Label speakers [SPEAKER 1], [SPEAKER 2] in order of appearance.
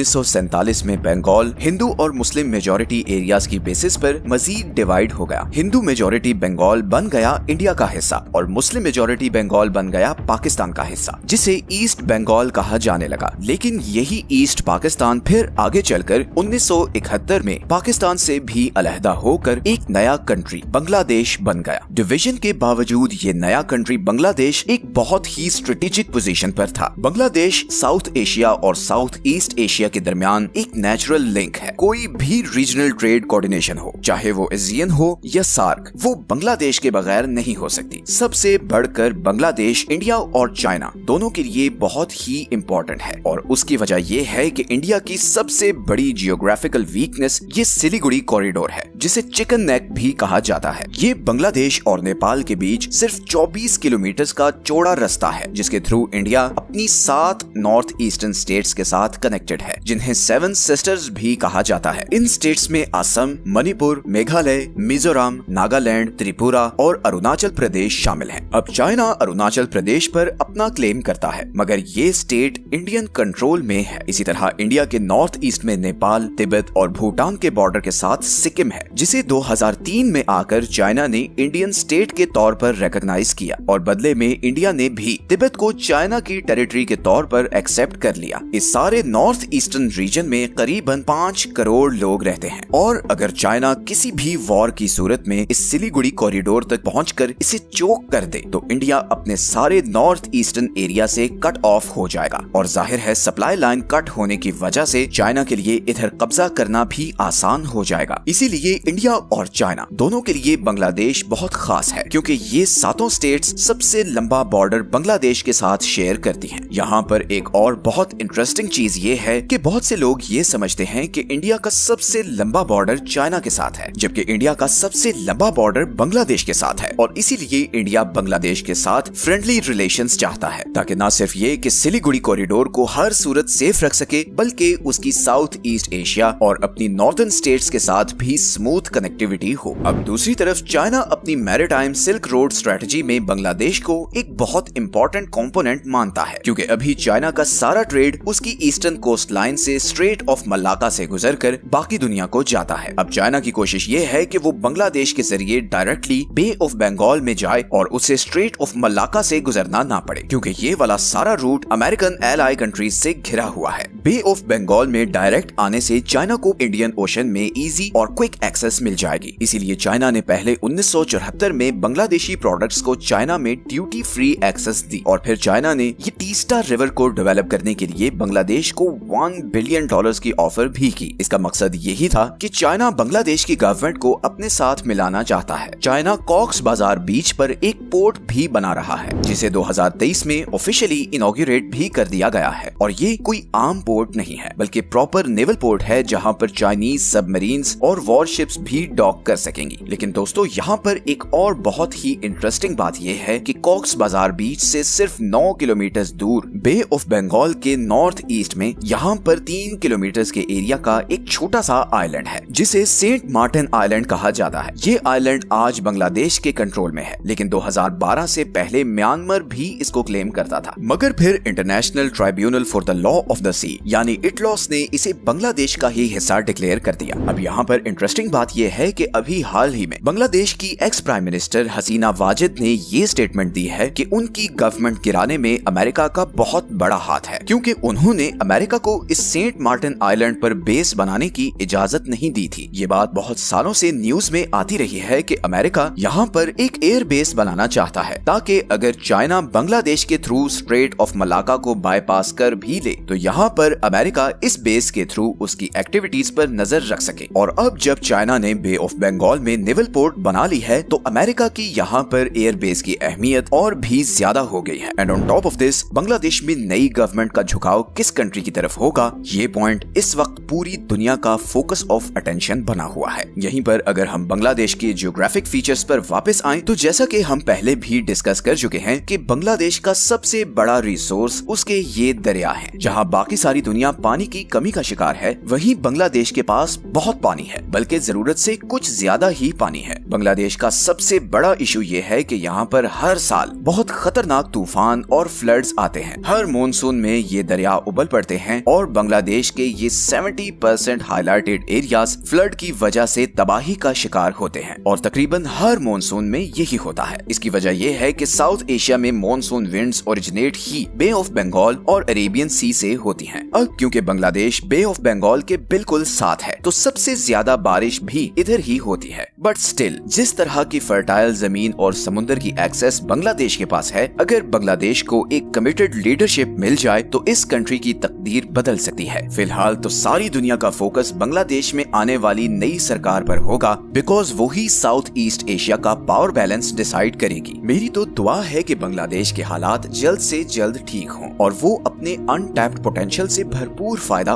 [SPEAKER 1] 1947 में बंगाल हिंदू और Muslim majority areas की बेसिस पर मजीद डिवाइड हो गया। हिंदू मेजॉरिटी बंगाल बन गया इंडिया का हिस्सा और मुस्लिम मेजॉरिटी बंगाल बन गया पाकिस्तान का हिस्सा, जिसे ईस्ट बंगाल कहा जाने लगा। लेकिन यही ईस्ट पाकिस्तान फिर आगे चलकर 1971 में पाकिस्तान से भी अलहदा होकर एक नया कंट्री बांग्लादेश बन गया। डिवीजन के बावजूद ये नया कंट्री बांग्लादेश एक बहुत ही स्ट्रेटेजिक पोजीशन पर था। बांग्लादेश साउथ एशिया और साउथ ईस्ट एशिया के दरमियान एक नेचुरल लिंक है। कोई भी रीजनल ट्रेड कोऑर्डिनेशन हो, चाहे वो एशियन हो या सार्क, वो बांग्लादेश के बगैर नहीं हो सकती। सबसे बढ़कर बांग्लादेश इंडिया और चाइना दोनों के लिए बहुत ही इम्पोर्टेंट है और उसकी वजह ये है कि इंडिया की सबसे बड़ी जियोग्राफिकल वीकनेस ये सिलीगुड़ी कॉरिडोर है, जिसे चिकन नेक भी कहा जाता है। ये बांग्लादेश और नेपाल के बीच सिर्फ 24 किलोमीटर का चौड़ा रास्ता है, जिसके थ्रू इंडिया अपनी 7 नॉर्थ ईस्टर्न स्टेट्स के साथ कनेक्टेड है, जिन्हें 7 सिस्टर्स भी कहा जाता है। इन स्टेट्स में असम, मणिपुर, मेघालय, मिजोरम, नागालैंड, त्रिपुरा और अरुणाचल प्रदेश शामिल हैं। अब चाइना अरुणाचल प्रदेश पर अपना क्लेम करता है, मगर ये स्टेट इंडियन कंट्रोल में है। इसी तरह इंडिया के नॉर्थ ईस्ट में नेपाल, तिब्बत और भूटान के बॉर्डर के साथ सिक्किम है, जिसे 2003 में आकर चाइना ने इंडियन स्टेट के तौर पर रिकॉग्नाइज किया और बदले में इंडिया ने भी तिब्बत को चाइना की टेरिटरी के तौर पर एक्सेप्ट कर लिया। इस सारे नॉर्थ ईस्टर्न रीजन में करीबन 5 करोड़ लोग रहते हैं और अगर चाइना किसी भी वॉर की सूरत में इस सिलीगुड़ी कॉरिडोर तक पहुंचकर इसे चोक कर दे तो इंडिया अपने सारे नॉर्थ ईस्टर्न एरिया से कट ऑफ हो जाएगा और जाहिर है सप्लाई लाइन कट होने की वजह से चाइना के लिए इधर कब्जा करना भी आसान हो जाएगा। इसीलिए इंडिया और चाइना दोनों के लिए बांग्लादेश बहुत खास है, क्योंकि ये 7 स्टेट्स सबसे लंबा बॉर्डर बांग्लादेश के साथ शेयर करती हैं। यहाँ पर एक और बहुत इंटरेस्टिंग चीज ये है कि बहुत से लोग ये समझते हैं कि इंडिया का सबसे लंबा बॉर्डर चाइना के साथ है, जबकि इंडिया का सबसे लंबा बॉर्डर बांग्लादेश के साथ है और इसीलिए इंडिया बांग्लादेश के साथ फ्रेंडली रिलेशंस चाहता है, ताकि न सिर्फ ये कि सिलीगुड़ी कॉरिडोर को हर सूरत सेफ रख सके, बल्कि उसकी साउथ ईस्ट एशिया और अपनी नॉर्दर्न स्टेट्स के साथ भी स्मूथ कनेक्टिविटी हो। अब दूसरी तरफ चाइना अपनी मैरीटाइम सिल्क रोड स्ट्रेटजी में बांग्लादेश को एक बहुत इंपॉर्टेंट कंपोनेंट मानता है, क्योंकि अभी चाइना का सारा ट्रेड उसकी ईस्टर्न कोस्ट लाइन से स्ट्रेट ऑफ मलाक्का से गुजरकर बाकी दुनिया को जाता है। अब चाइना की कोशिश ये है कि वो बांग्लादेश के जरिए डायरेक्टली बे ऑफ बंगाल में जाए और उसे स्ट्रेट ऑफ मलाक्का से गुजरना ना पड़े, क्योंकि ये वाला सारा रूट अमेरिकन एलाई कंट्रीज से घिरा हुआ है। बे ऑफ बंगाल में डायरेक्ट आने से चाइना को इंडियन ओशन में इजी और क्विक एक्सेस मिल जाएगी। इसीलिए चाइना ने पहले 1974 में बांग्लादेशी प्रोडक्ट्स को चाइना में ड्यूटी फ्री एक्सेस दी और फिर चाइना ने ये टीस्टा रिवर को डेवलप करने के लिए बांग्लादेश को $1 बिलियन की ऑफर भी की। इसका मकसद यही था कि चाइना बांग्लादेश की गवर्नमेंट को अपने साथ मिलाना चाहता है। चाइना कॉक्स बाजार बीच पर एक पोर्ट भी बना रहा है, जिसे 2023 में ऑफिशियली इनॉग्रेट भी कर दिया गया है और ये कोई आम पोर्ट नहीं है, बल्कि प्रॉपर नेवल पोर्ट है, जहां पर चाइनीज सबमरीन्स और वॉरशिप्स भी डॉक कर सकेंगी। लेकिन दोस्तों, यहाँ पर एक और बहुत ही इंटरेस्टिंग बात यह है कि कॉक्स बाजार बीच से सिर्फ 9 किलोमीटर दूर बे ऑफ बंगाल के नॉर्थ ईस्ट में यहाँ पर 3 किलोमीटर के एरिया का एक छोटा सा आइलैंड है, जिसे सेंट मार्टिन आइलैंड कहा जाता है। ये आइलैंड आज बांग्लादेश के कंट्रोल में है, लेकिन 2012 से पहले म्यांमार भी इसको क्लेम करता था, मगर फिर international tribunal for the law of the sea यानी इटलॉस ने इसे बांग्लादेश का ही हिस्सा डिक्लेयर कर दिया। अब यहाँ पर इंटरेस्टिंग बात यह है कि अभी हाल ही में बांग्लादेश की एक्स प्राइम मिनिस्टर हसीना वाजिद ने ये स्टेटमेंट दी है कि उनकी गवर्नमेंट गिराने में अमेरिका का बहुत बड़ा हाथ है, क्योंकि उन्होंने अमेरिका को इस सेंट मार्टिन आइलैंड पर बेस बनाने की इजाजत नहीं दी थी। ये बात बहुत सालों से न्यूज में आती रही है कि अमेरिका यहाँ पर एक एयर बेस बनाना चाहता है, ताकि अगर चाइना बांग्लादेश के थ्रू स्ट्रेट ऑफ मलाक्का को बाईपास कर भी ले तो यहाँ पर अमेरिका इस बेस के थ्रू उसकी एक्टिविटीज पर नजर रख सके। और अब जब चाइना ने बे ऑफ बंगाल में नेवल पोर्ट बना ली है तो अमेरिका की यहाँ पर एयर बेस की अहमियत और भी ज्यादा हो गई है। And on top of this, Bangladesh में नई गवर्नमेंट का झुकाव किस कंट्री की तरफ होगा, ये पॉइंट इस वक्त पूरी दुनिया का फोकस ऑफ अटेंशन बना हुआ है। यहीं पर अगर हम बांग्लादेश के जियोग्राफिक फीचर्स पर वापस आएं तो जैसा कि हम पहले भी डिस्कस कर चुके हैं कि बांग्लादेश का सबसे बड़ा रिसोर्स उसके ये दरिया हैं, जहां बाकी सारी सारी दुनिया पानी की कमी का शिकार है, वहीं बांग्लादेश के पास बहुत पानी है, बल्कि जरूरत से कुछ ज्यादा ही पानी है। बांग्लादेश का सबसे बड़ा इशू ये है कि यहाँ पर हर साल बहुत खतरनाक तूफान और फ्लड्स आते हैं। हर मॉनसून में ये दरिया उबल पड़ते हैं और बांग्लादेश के ये 70% हाईलाइटेड एरियाज फ्लड की वजह से तबाही का शिकार होते हैं और तकरीबन हर मॉनसून में यही होता है। इसकी वजह यह है कि साउथ एशिया में मॉनसून विंड्स ओरिजिनेट ही बे ऑफ बंगाल और अरेबियन सी से होती हैं। अब क्योंकि बांग्लादेश बे ऑफ बंगाल के बिल्कुल साथ है तो सबसे ज्यादा बारिश भी इधर ही होती है। बट स्टिल जिस तरह की फर्टाइल जमीन और समुद्र की एक्सेस बांग्लादेश के पास है, अगर बांग्लादेश को एक कमिटेड लीडरशिप मिल जाए तो इस कंट्री की तकदीर बदल सकती है। फिलहाल तो सारी दुनिया का फोकस बांग्लादेश में आने वाली नई सरकार पर होगा, बिकॉज वो ही साउथ ईस्ट एशिया का पावर बैलेंस डिसाइड करेगी। मेरी तो दुआ है कि बांग्लादेश के हालात जल्द से जल्द ठीक हों और वो अपने अनटैप्ड पोटेंशियल से भरपूर फायदा